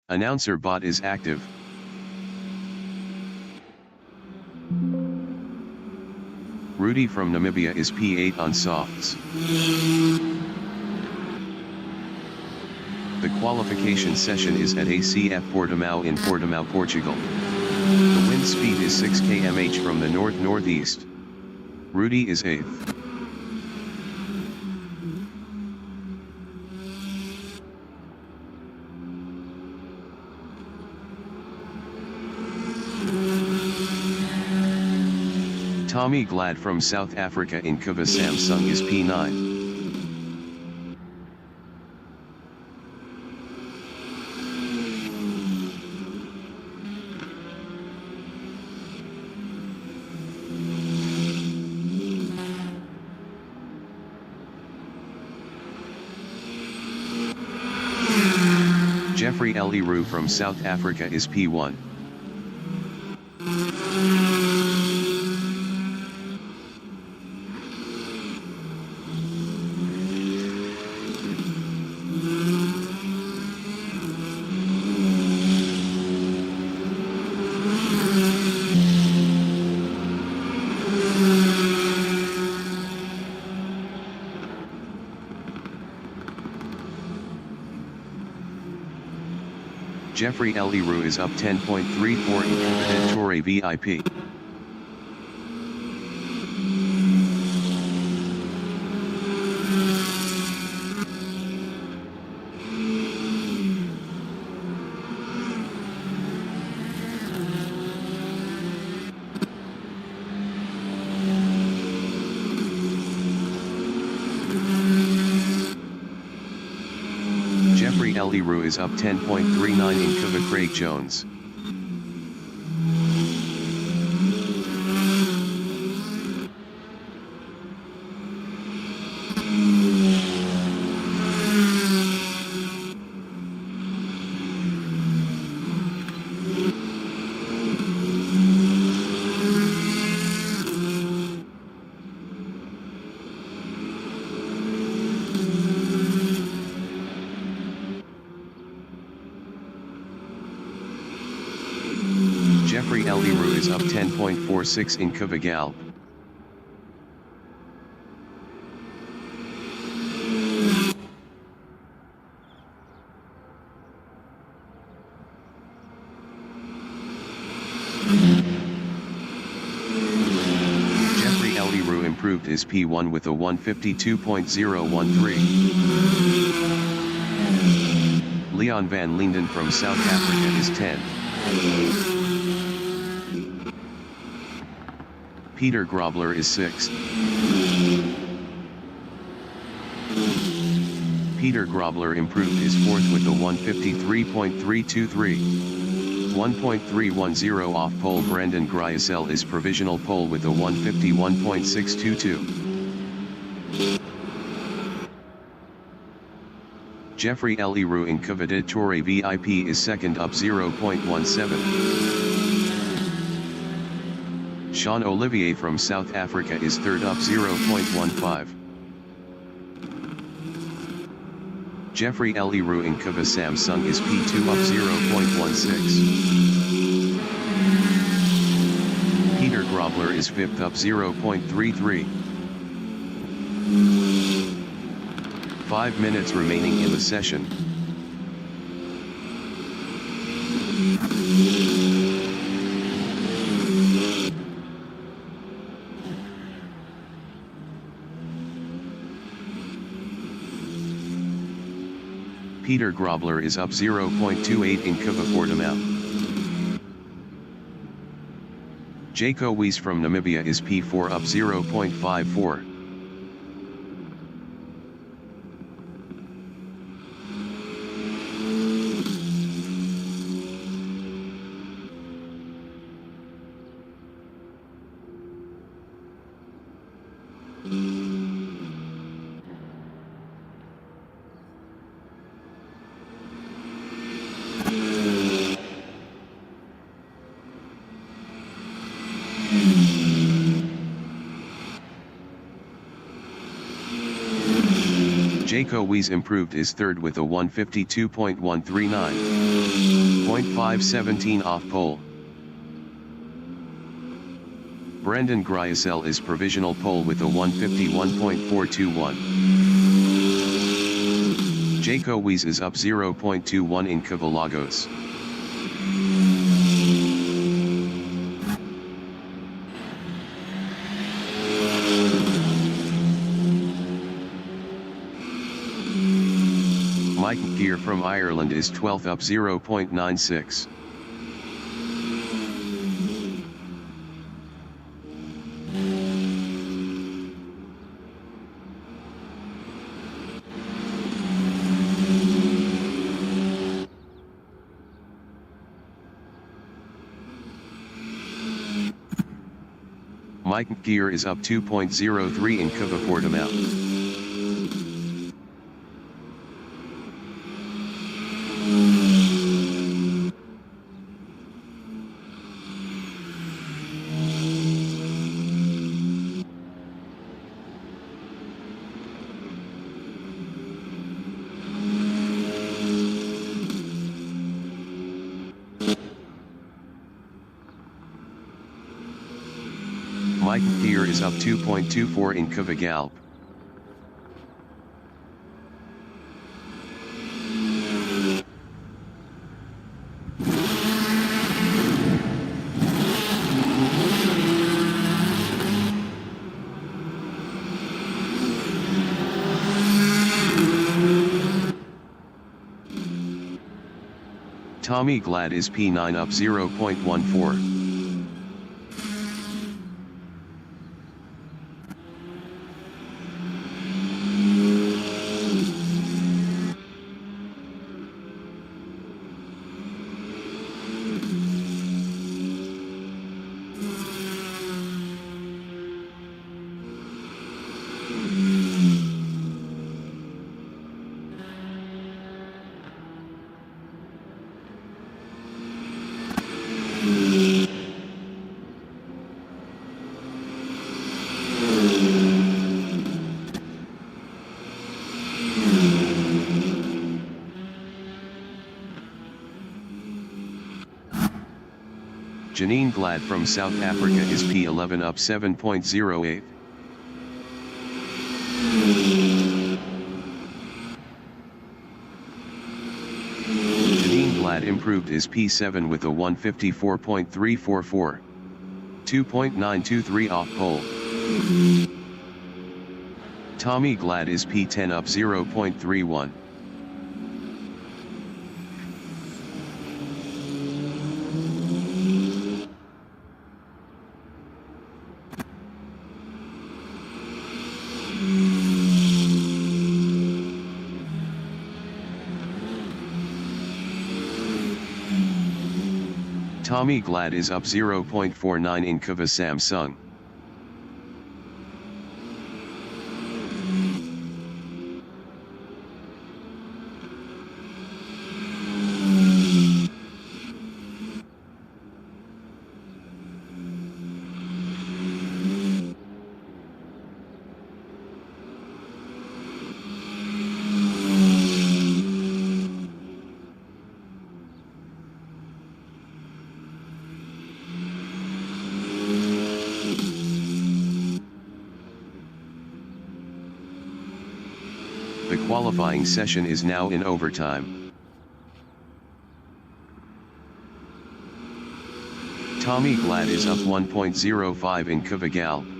Announcer bot is active. Rudy from Namibia is P8 on softs. The qualification session is at ACF Portimao in Portimao, Portugal. The wind speed is 6 km/h from the north-northeast. Rudy is 8th. Tommy Glad from South Africa in Kuva Samsung is P9. Jeffrey Eliru from South Africa is P1. Jeffrey Eliru is up 10.34 in Torre VIP. Jeffrey Eliru is up 10.39 in Kuva Craig Jones. Jeffrey Eliru is up 10.46 in Kuva Galp. Jeffrey Eliru improved his P1 with a 152.013. Leon van Linden from South Africa is 10. Peter Grobler is 6th. Peter Grobler improved his 4th with a 153.323. 1.310 off pole. Brandon Griesel is provisional pole with a 151.622. Jeffrey Eliru in Kuva de Torre VIP is 2nd up 0.17. Sean Olivier from South Africa is 3rd up 0.15. Jeffrey Eliru in Kuva Samsung is P2 up 0.16. Peter Grobler is 5th up 0.33. 5 minutes remaining in the session. Peter Grobler is up 0.28 in Kuva Portimao. Jaco Weiss from Namibia is P4 up 0.54. Jaco Weiss improved is third with a 152.139. 0.517 off pole. Brendan Gryasel is provisional pole with a 151.421. Jaco Weiss is up 0.21 in Cavallagos. Mike Gear from Ireland is 12th up 0.96. Mike Gear is up 2.03 in Cavaportimao. Mike Gear is up 2.24 in Cavagalp. Tommy Glad is P9 up 0.14. Janine Glad from South Africa is P11 up 7.08. Janine Glad improved is P7 with a 154.344. 2.923 off pole. Tommy Glad is P10 up 0.31. Tommy Glad is up 0.49 in Kava Samsung. The qualifying session is now in overtime. Tommy Glad is up 1.05 in Cavagal.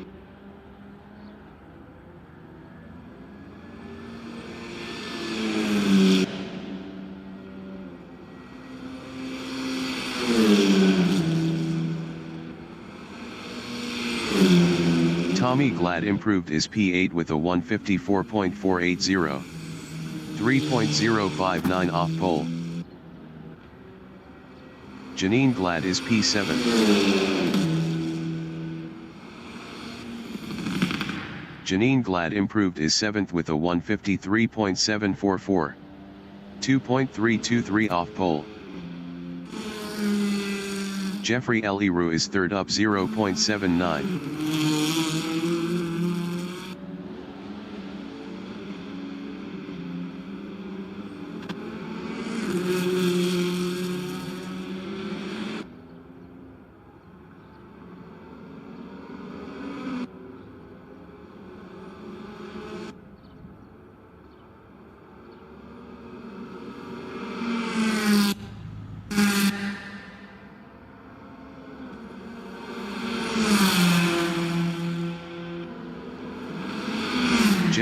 Tommy Glad improved his P8 with a 154.480. 3.059 off pole. Janine Glad is P7. Janine Glad improved his 7th with a 153.744. 2.323 off pole. Jeffrey Eliru is 3rd up 0.79.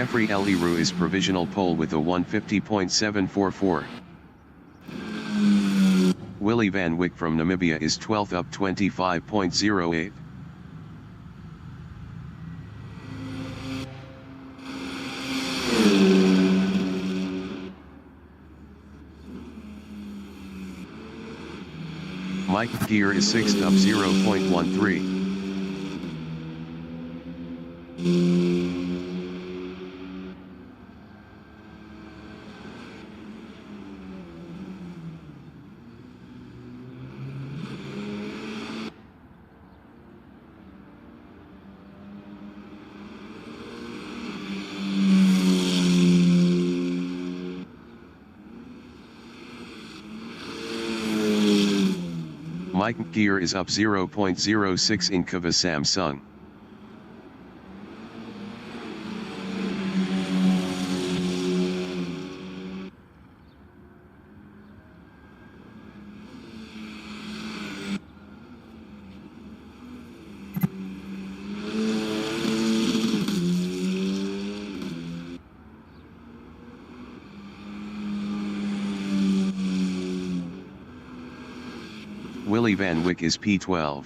Jeffrey Eliru is provisional pole with a 150.744. Willie Van Wyck from Namibia is 12th up 25.08. Mike Gear is 6th up 0.13. Mike Gear is up 0.06 in Kava Samsung. Willie Van Wyck is P12.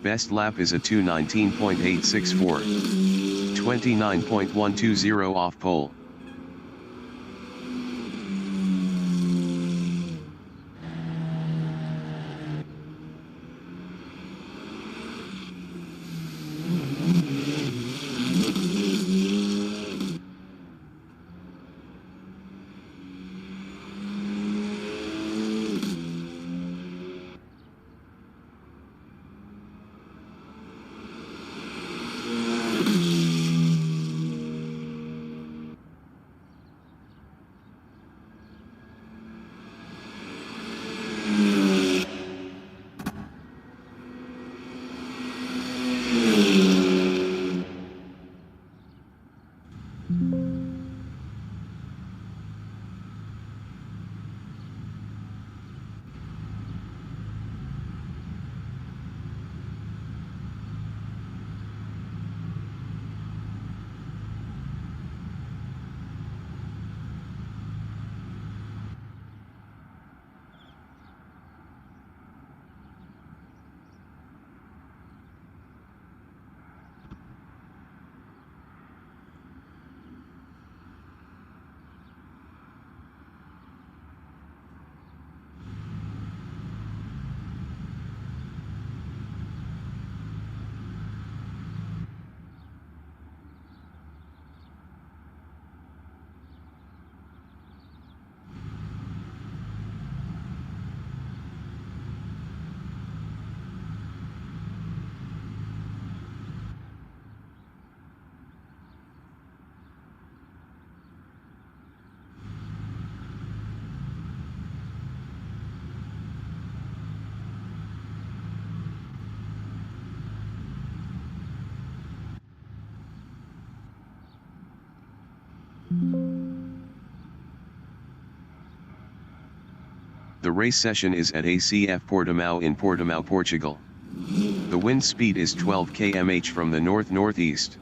Best lap is a 2:19.864. 29.120 off pole. The race session is at ACF Portimão in Portimão, Portugal. The wind speed is 12 km/h from the north-northeast.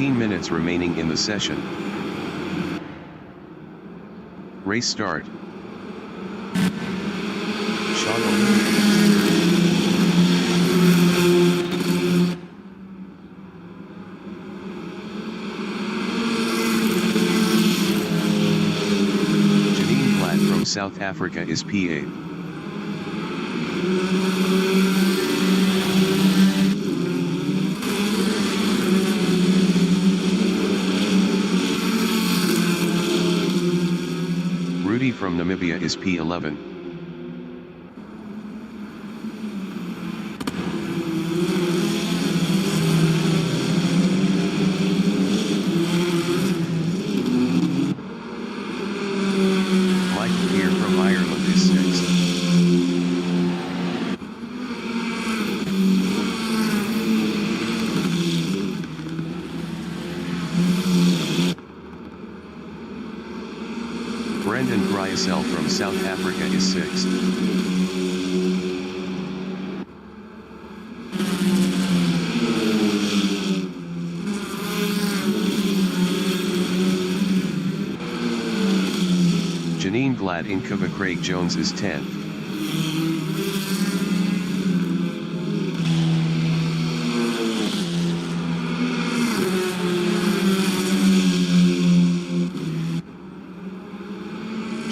Minutes remaining in the session. Race start. Janine Platt from South Africa is P8. is P11. Michael here from Ireland is 6th. Brendan Gryasel from South Africa is 6th. Janine Glad in Cuba Craig Jones is 10th.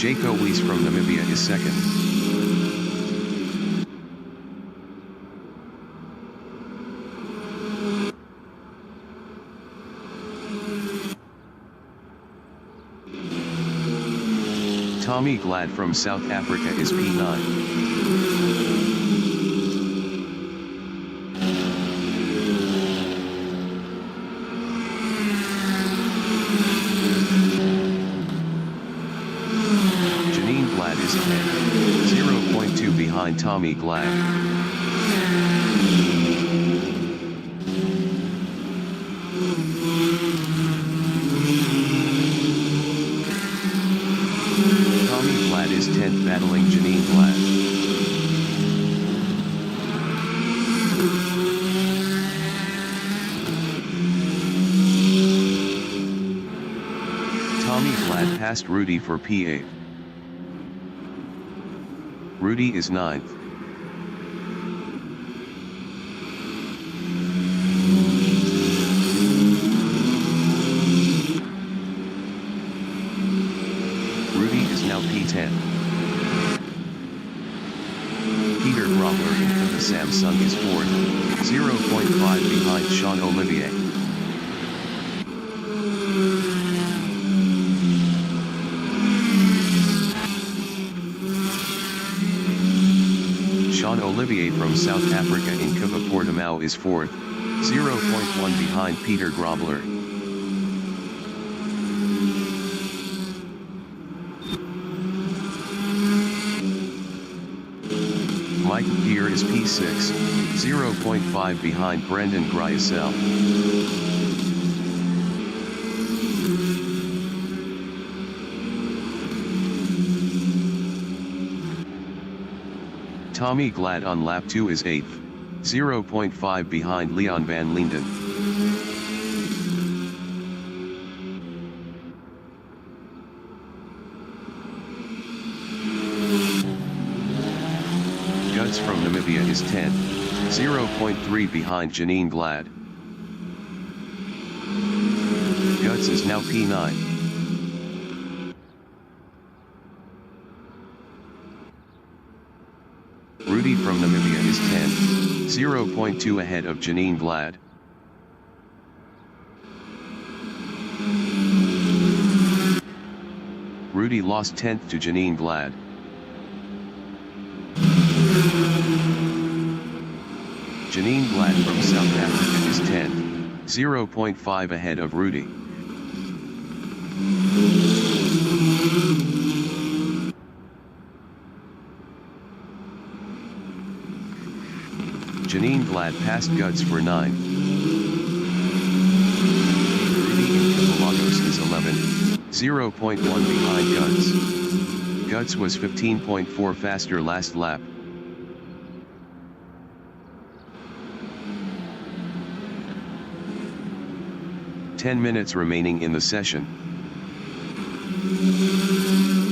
Jaco Weiss from Namibia is 2nd. Tommy Glad from South Africa is P9. Janine Glad is 10, 0.2 behind Tommy Glad. Tommy Glad is 10th battling Janine Glad. Tommy Glad passed Rudy for P8. Rudy is 9th. Rudy is now P10. Peter Grobler in the Samsung is 4th, 0.5 behind Sean Olivier. Sean Olivier from South Africa in Cuba Portimao is 4th, 0.1 behind Peter Grobler. Michael Gear is P6, 0.5 behind Brendan Gryasel. Tommy Glad on lap 2 is 8th, 0.5 behind Leon van Linden. Guts from Namibia is 10th, 0.3 behind Janine Glad. Guts is now P9. Rudy from Namibia is 10th, 0.2 ahead of Janine Glad. Rudy lost 10th to Janine Glad. Janine Glad from South Africa is 10th, 0.5 ahead of Rudy. Janine Glad passed Guts for 9. Rudy in Cabalagos is 11th, 0.1 behind Guts. Guts was 15.4 faster last lap. Ten minutes remaining in the session.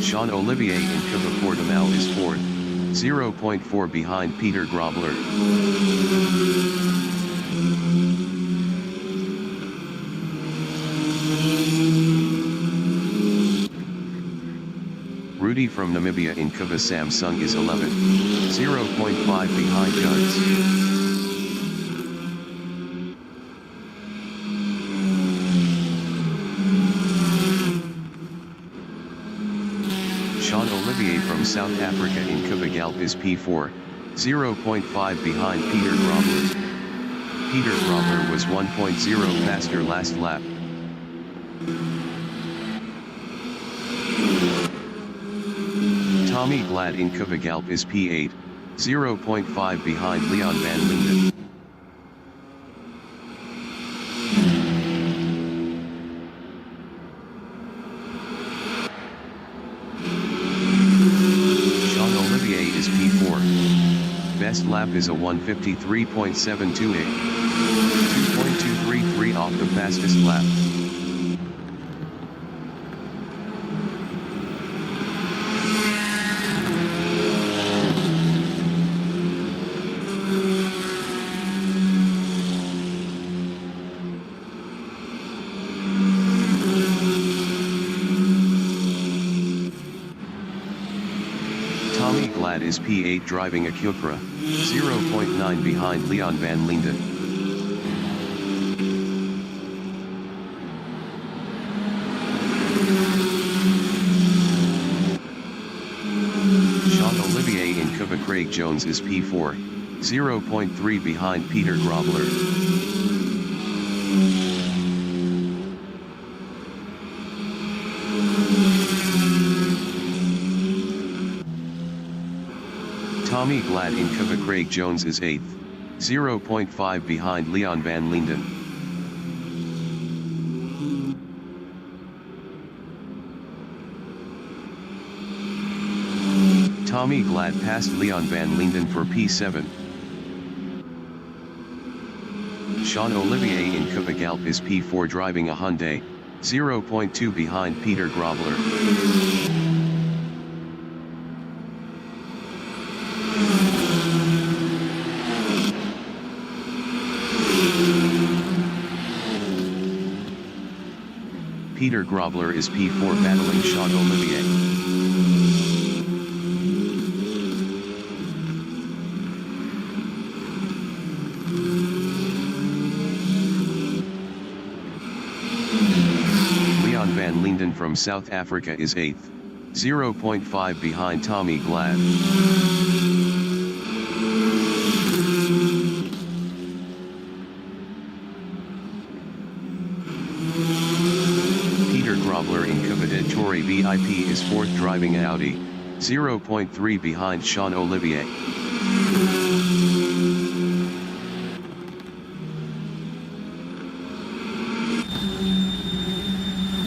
Sean Olivier in Cuba Portimao is 4th, 0.4 behind Peter Grobler. Rudy from Namibia in Cuba Samsung is 11th, 0.5 behind Guts. Sean Olivier from South Africa in Kubagalp is P4, 0.5 behind Peter Grobler. Peter Grobler was 1.0 faster last lap. Tommy Glad in Kubagalp is P8, 0.5 behind Leon van Linden. Jean-Olivier is P4. Best lap is a 1:53.728, 2.233 off the fastest lap. Tommy Glad is P8 driving a Cupra, 0.9 behind Leon van Linden. Jean-Olivier in Cuba Craig Jones is P4, 0.3 behind Peter Grobler. Tommy Glad in Cuba Craig Jones is 8th, 0.5 behind Leon van Linden. Tommy Glad passed Leon van Linden for P7. Jean-Olivier in Kubagalp is P4 driving a Hyundai, 0.2 behind Peter Grobler. Peter Grobler is P4 battling Jean-Olivier. Leon van Linden from South Africa is 8th, 0.5 behind Tommy Glad. Peter Grobler in Cuvadettori VIP is 4th driving Audi, 0.3 behind Jean-Olivier.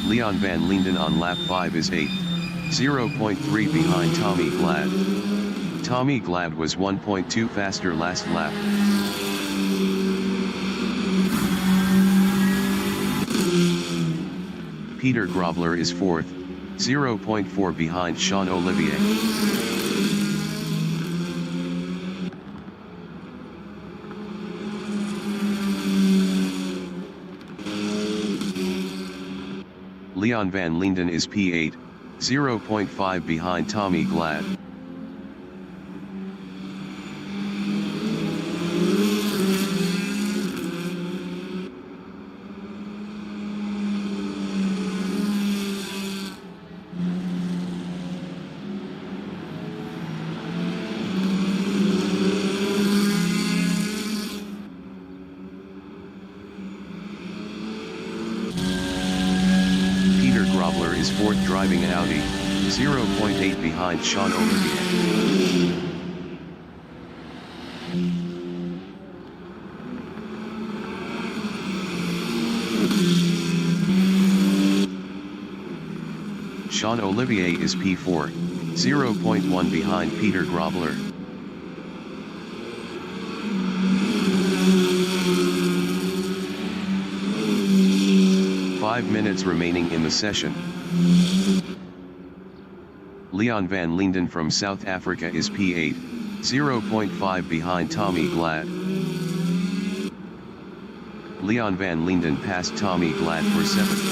Leon van Linden on lap 5 is 8th, 0.3 behind Tommy Glad. Tommy Glad was 1.2 faster last lap. Peter Grobler is 4th, 0.4 behind Jean-Olivier. Leon van Linden is P8, 0.5 behind Tommy Glad. Grobler is 4th driving Audi, 0.8 behind Jean-Olivier. Jean-Olivier is P4, 0.1 behind Peter Grobler. Five minutes remaining in the session. Leon van Linden from South Africa is P8, 0.5 behind Tommy Glad. Leon van Linden passed Tommy Glad for 7th.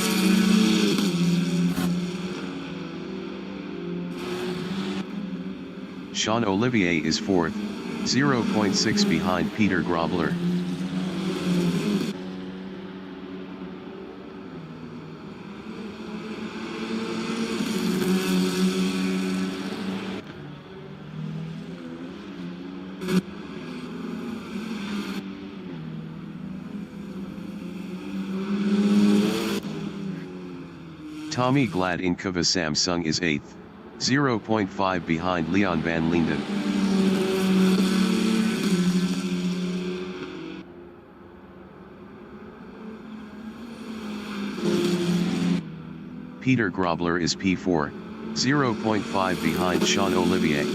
Jean-Olivier is 4th, 0.6 behind Peter Grobler. Tommy Glad in Kava Samsung is 8th, 0.5 behind Leon van Linden. Peter Grobler is P4, 0.5 behind Sean Olivier.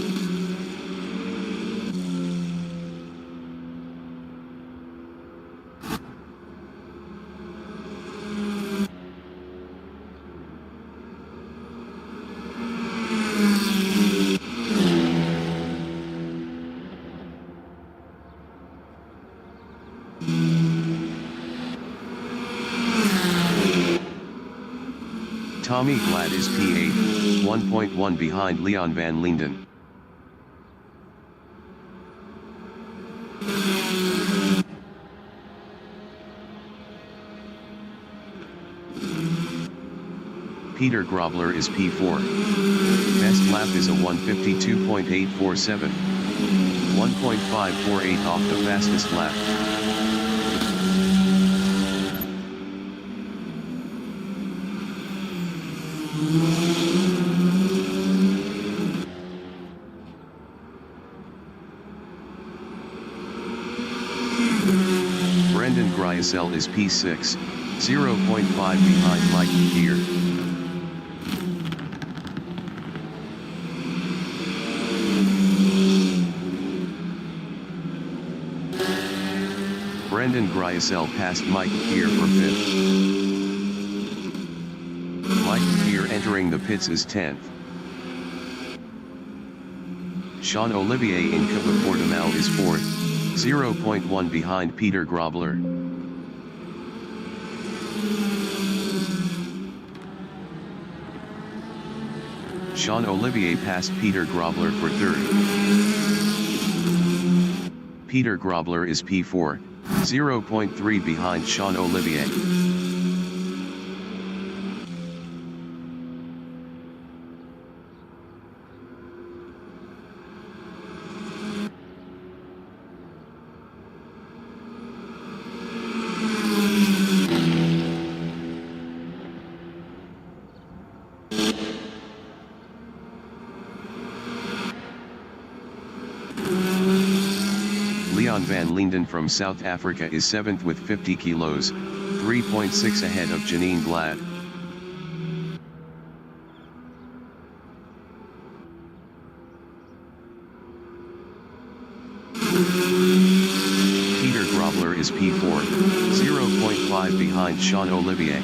Tommy Glad is P8, 1.1 behind Leon van Linden. Peter Grobler is P4. Best lap is a 1:52.847. 1.548 off the fastest lap. Brendan Gryasel is P6, 0.5 behind Mike Gear. Brendan Gryasel passed Mike Gear for 5th. Mike Gear entering the pits is 10th. Sean Olivier in Cup of Portimao is 4th, 0.1 behind Peter Grobler. Sean Olivier passed Peter Grobler for 3rd. Peter Grobler is P4, 0.3 behind Sean Olivier. Leon van Linden from South Africa is 7th with 50 kilos, 3.6 ahead of Janine Glad. Peter Grobler is P4, 0.5 behind Sean Olivier.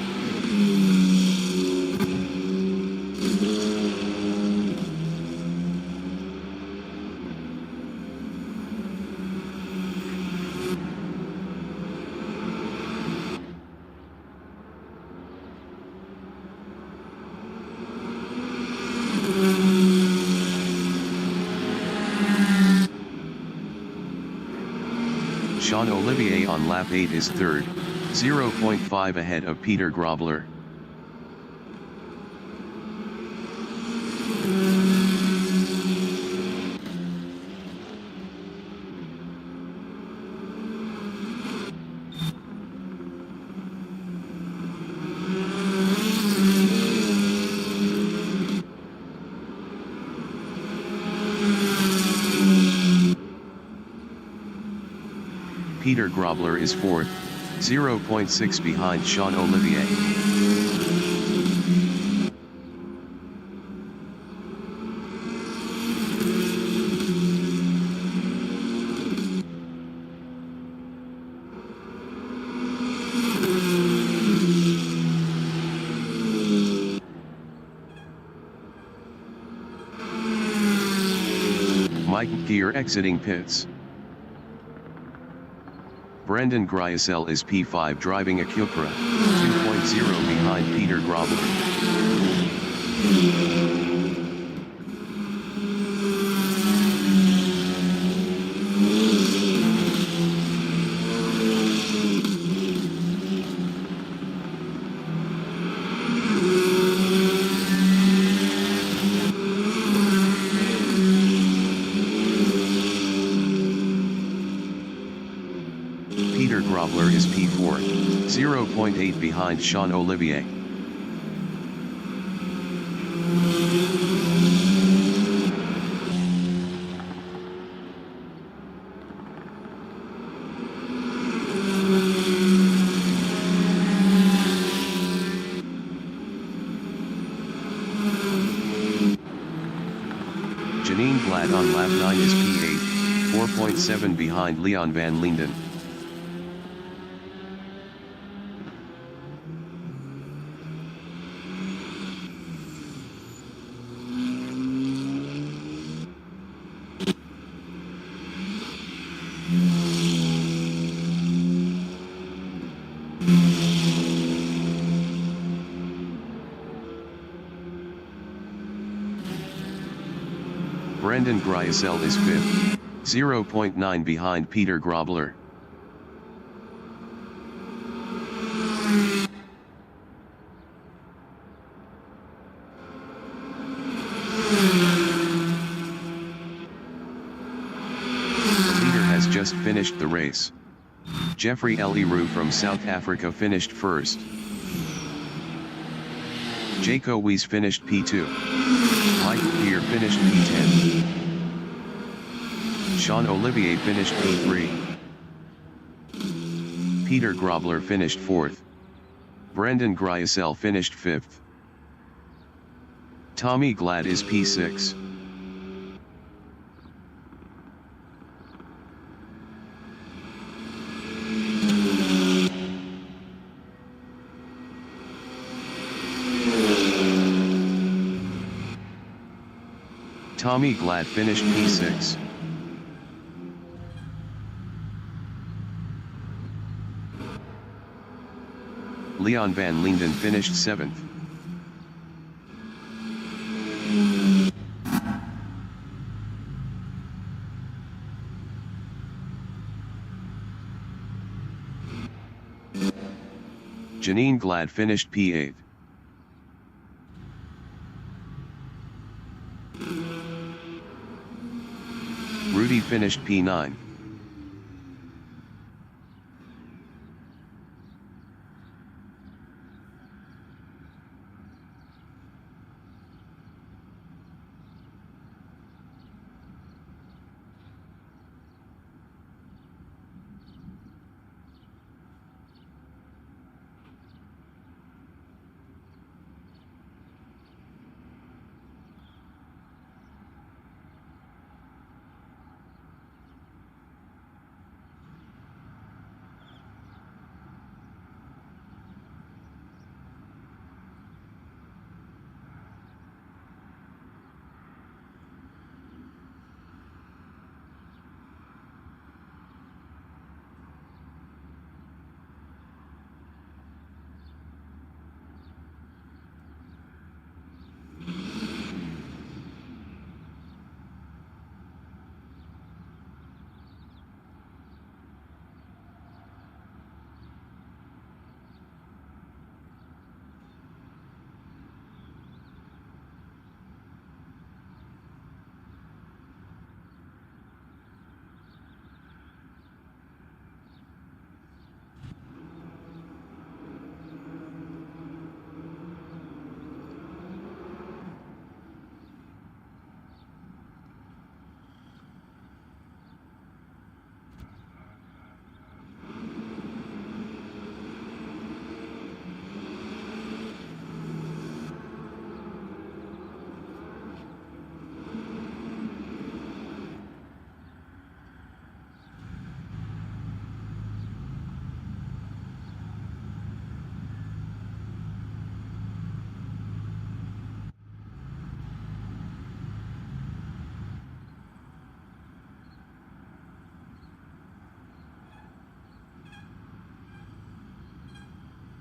Sean Olivier on lap 8 is 3rd, 0.5 ahead of Peter Grobler. Peter Grobler is 4th, 0.6 behind Sean Olivier. Mike Gear exiting pits. Brendan Gryasel is P5 driving a Cupra, 2.0 behind Peter Grobler. Peter Grobler is P4, 0.8 behind Sean Olivier. Janine Glad on lap 9 is P8, 4.7 behind Leon van Linden. Brendan Griesel is 5th, 0.9 behind Peter Grobler. The leader has just finished the race. Jeffrey Eliru from South Africa finished first. Jaco Weiss finished P2. Michael Peer finished P10. Sean Olivier finished P3. Peter Grobler finished 4th. Brendan Griesel finished 5th. Tommy Glad is P6. Tommy Glad finished P6. Leon van Linden finished 7th. Janine Glad finished P8. Rudy finished P9.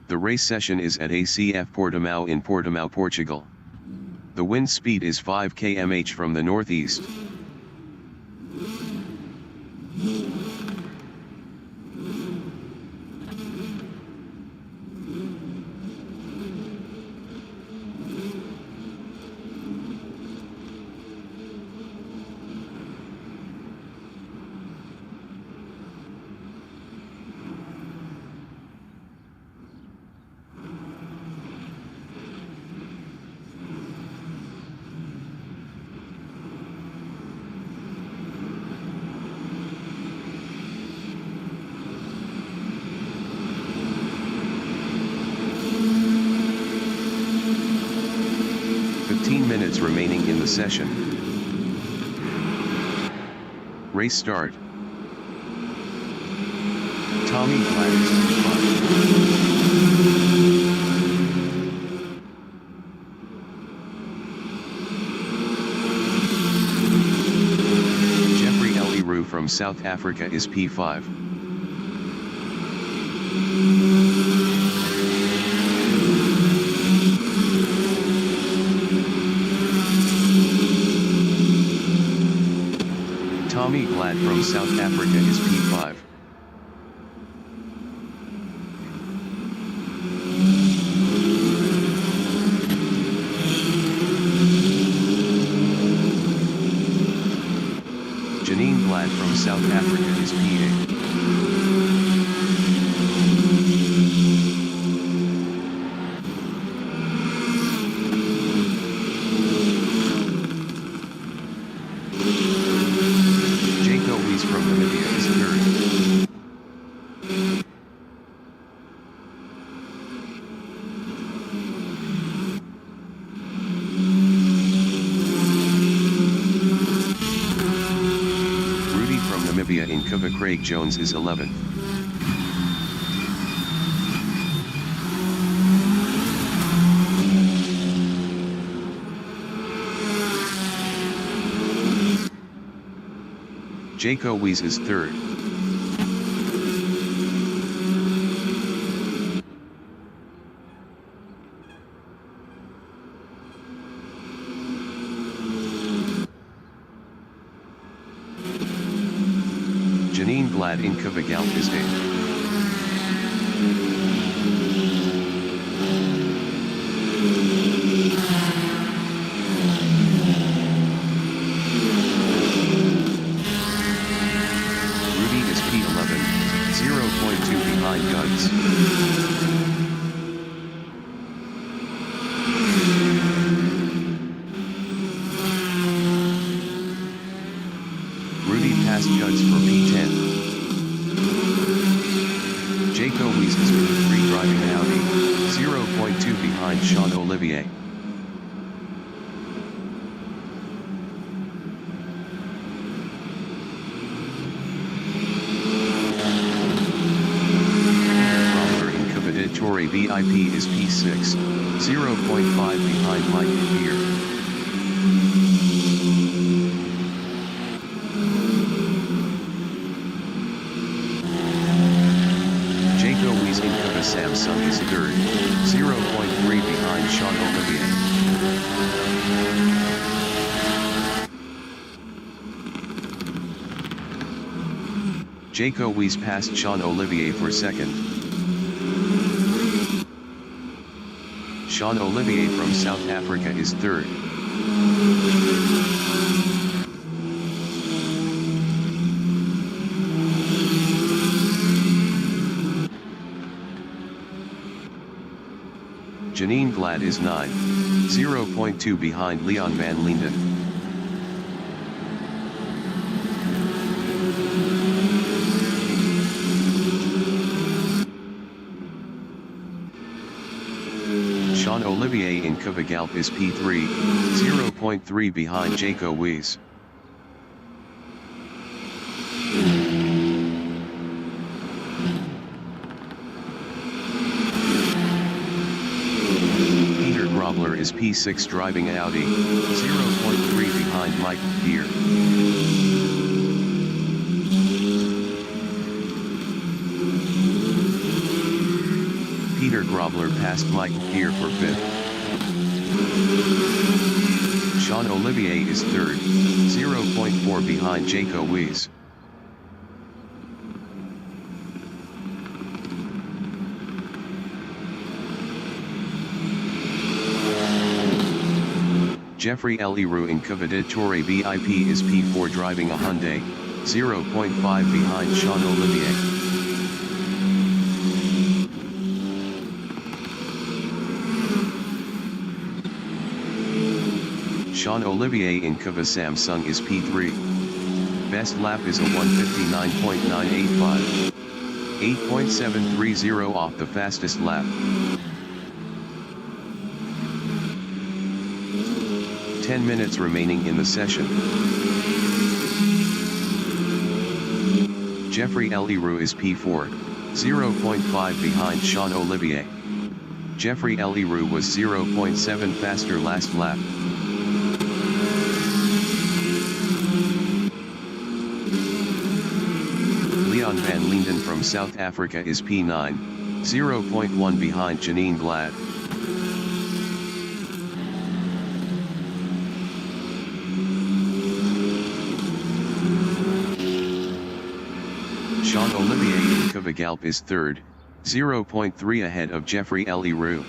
The race session is at ACF Portimao in Portimao, Portugal. The wind speed is 5 km/h from the northeast. the session. Race start. Tommy Glad is P5. Jeffrey Eliru from South Africa is P5. Tommy Glad from South Africa is P5. Janine Glad from South Africa is P8. From Namibia is third. Rudy from Namibia in Kuva Craig Jones is 11th. Jaco Wies is third. Janine Glad in Kuvagalp is 8th. P11, 0.2 behind Guns. Rudy passed Guns for P10. Jaco Wies is P3 driving an Audi, 0.2 behind Sean Olivier. Torre VIP is P6, 0.5 behind Mike here. Jaco Wies in Kuva Samsung is third, 0.3 behind Sean Olivier. Jaco Wies passed Sean Olivier for second. Sean Olivier from South Africa is third. Janine Glad is 9, 0.2 behind Leon van Linden. Sean Olivier in Kuvagalp is P3, 0.3 behind Jaco Wies. Peter Grobler is P6 driving an Audi, 0.3 behind Mike here. Peter Grobler passed Michael here for 5th. Sean Olivier is third, 0.4 behind Jaco Wies. Jeffrey Eliru in Kuva Torre VIP is P4 driving a Hyundai, 0.5 behind Sean Olivier. Sean Olivier in Kuva Samsung is P3. Best lap is a 1:59.985. 8.730 off the fastest lap. 10 minutes remaining in the session. Jeffrey Leroux is P4, 0.5 behind Sean Olivier. Jeffrey Leroux was 0.7 faster last lap. Leon van Linden from South Africa is P9, 0.1 behind Janine Glad. Sean Olivier in Kvagalp is third, 0.3 ahead of Jeffrey Leroux.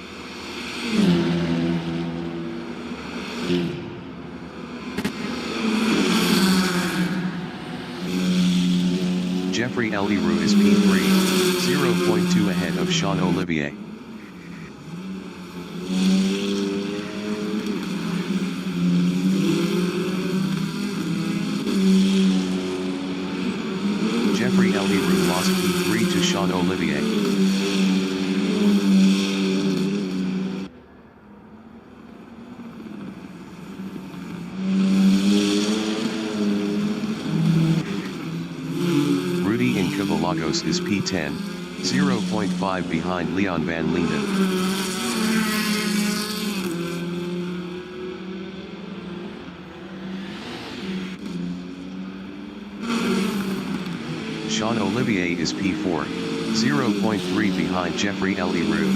Jeffrey Leroux is P3, 0.2 ahead of Sean Olivier. Jeffrey Leroux lost P3 to Sean Olivier. Rudy in Kvagalagos is P10, 0.5 behind Leon van Linden. Sean Olivier is P4, 0.3 behind Jeffrey Leroux.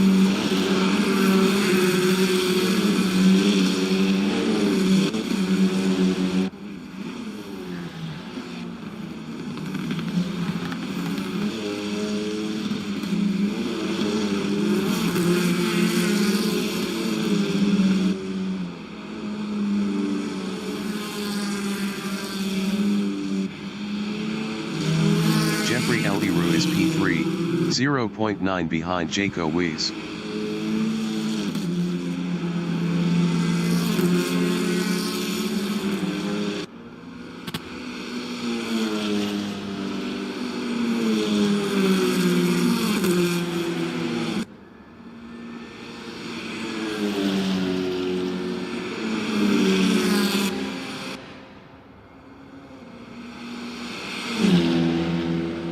Jeffrey Leroux is P3, 0.9 behind Jaco Weiss.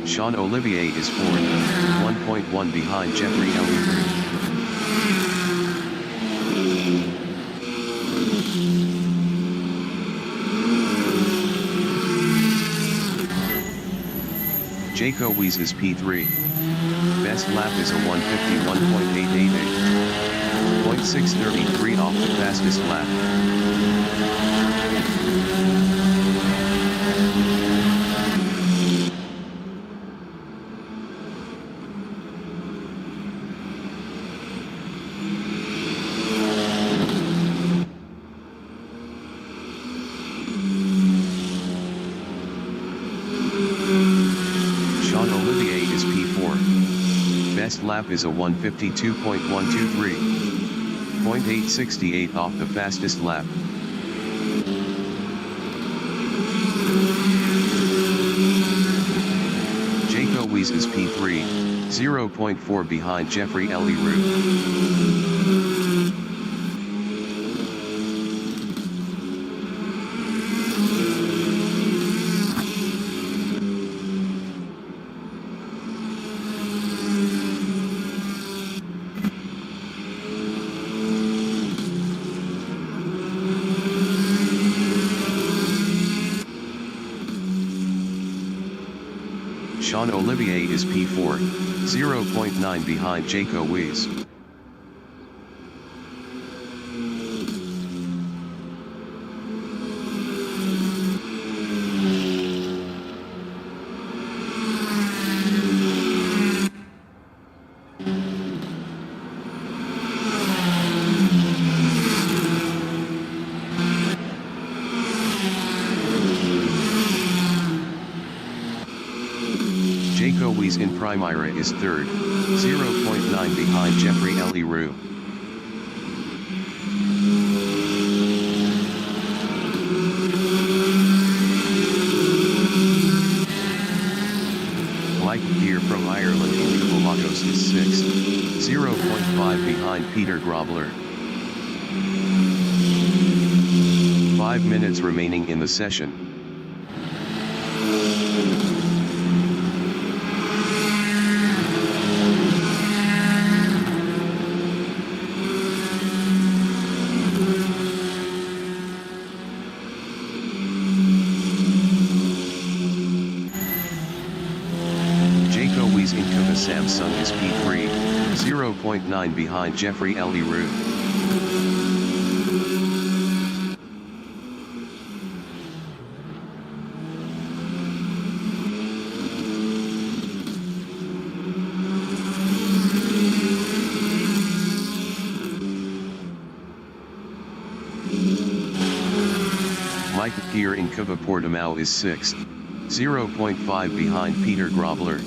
Sean Olivier is fourth, 1.1 behind Jeffrey Leroux. Jaco Weiss is P3. Best lap is a 151.888. 0.633 off the fastest lap. Sean Olivier is P4. Best lap is a 152.123. 0.868 off the fastest lap. Jaco Weiss is P3, 0.4 behind Jeffrey Leroux. Sean Olivier is P4, 0.9 behind Jaco Weiss. Jaco Weiss in Primera is third, 0.9 behind Jeffrey Leroux. Mike Gear from Ireland in Kvagalagos is sixth, 0.5 behind Peter Grobler. 5 minutes remaining in the session. Into the Samsung is P3, 0.9 behind Jeffrey Leroux. Mike Gear in Cuva Portimao is 6th, 0.5 behind Peter Grobler.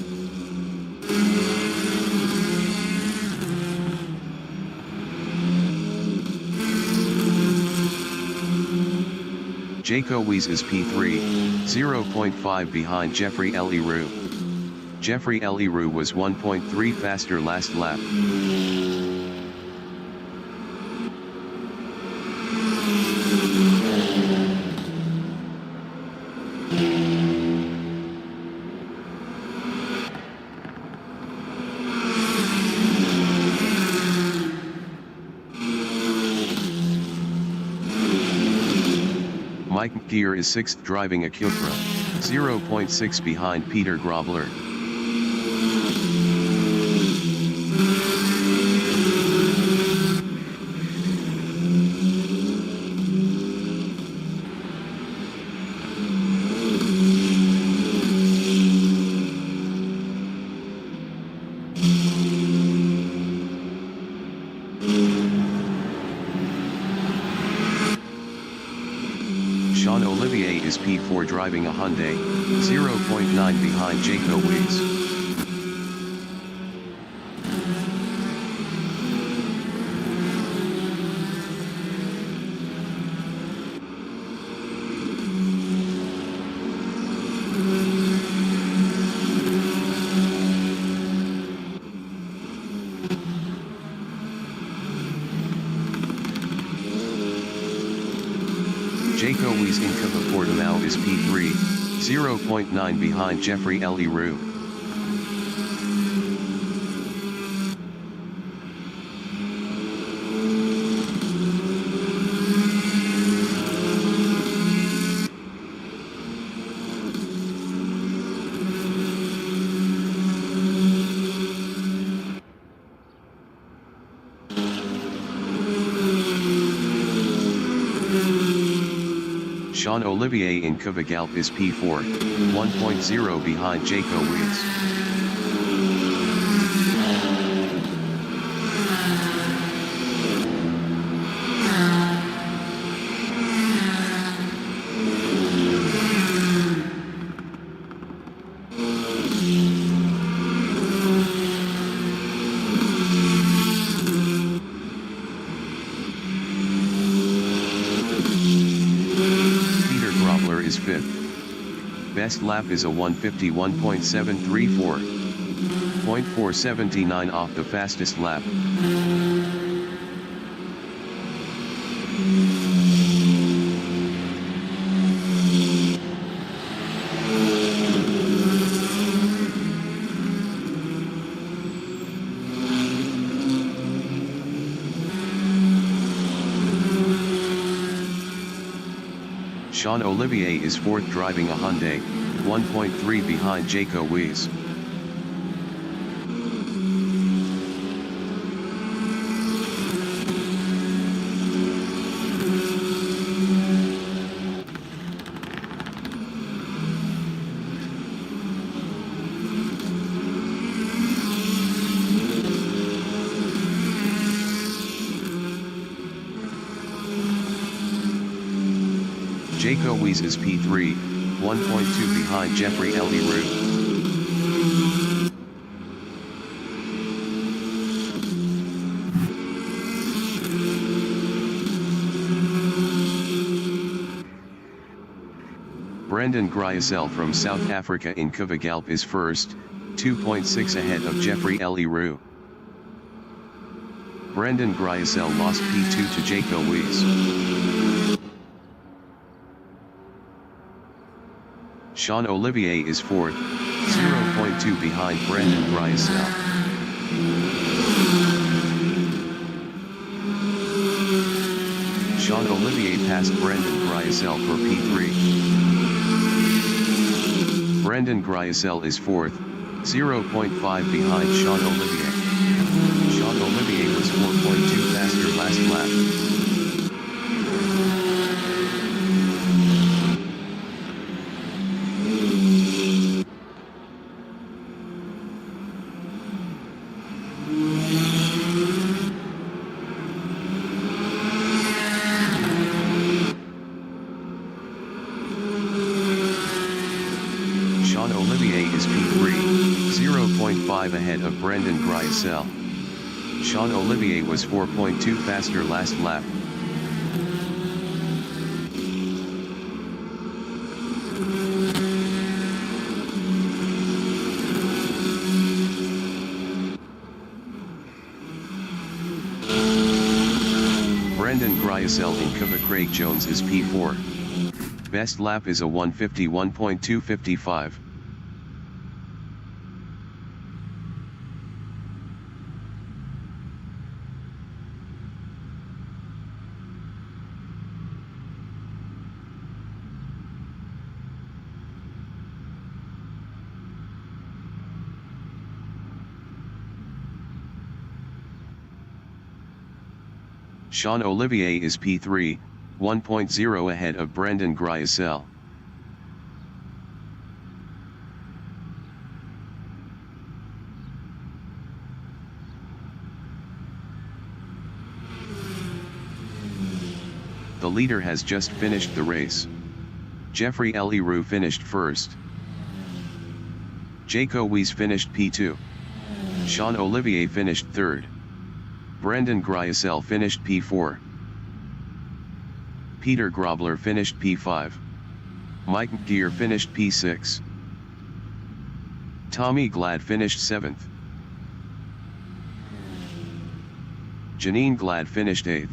Jaco Weiss is P3, 0.5 behind Jeffrey Leroux. Jeffrey Leroux was 1.3 faster last lap. Mike Gear is 6th driving a Cupra, 0.6 behind Peter Grobler. Sean Olivier is P4 driving a Hyundai, 0.9 behind Jaco Weiss. Jaco Weiss in Cuva Portimao is P3, 0.9 behind Jeffrey Leroux. Sean Olivier in Cuva Galp is P4, 1.0 behind Jaco Weiss. Is 5th. Best lap is a 151.734. 0.479 off the fastest lap. Sean Olivier is 4th driving a Hyundai, 1.3 behind Jaco Weiss. Jaco Weiss is P3, 1.2 behind Jeffrey Leroux. Brendan Gryasel from South Africa in Cuva Galp is 1st, 2.6 ahead of Jeffrey Leroux. Brendan Gryasel lost P2 to Jaco Weiss. Sean Olivier is 4th, 0.2 behind Brendan Griesel. Sean Olivier passed Brendan Griesel for P3. Brendan Griesel is 4th, 0.5 behind Sean Olivier. Sean Olivier was 4.2 faster last lap. Sean Olivier is P3, 0.5 ahead of Brendan Griesel. Sean Olivier was 4.2 faster last lap. Brendan Griesel in Cuba. Craig Jones is P4. Best lap is a 151.255. Sean Olivier is P3, 1.0 ahead of Brendan Griesel. The leader has just finished the race. Jeffrey Leroux finished 1st. Jaco Weiss finished P2. Sean Olivier finished 3rd. Brendan Griesel finished P4. Peter Grobler finished P5. Mike McGeer finished P6. Tommy Glad finished 7th. Janine Glad finished 8th.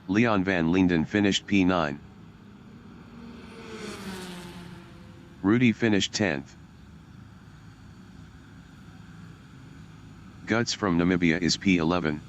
Leon van Linden finished P9. Rudy finished 10th. Guts from Namibia is P11.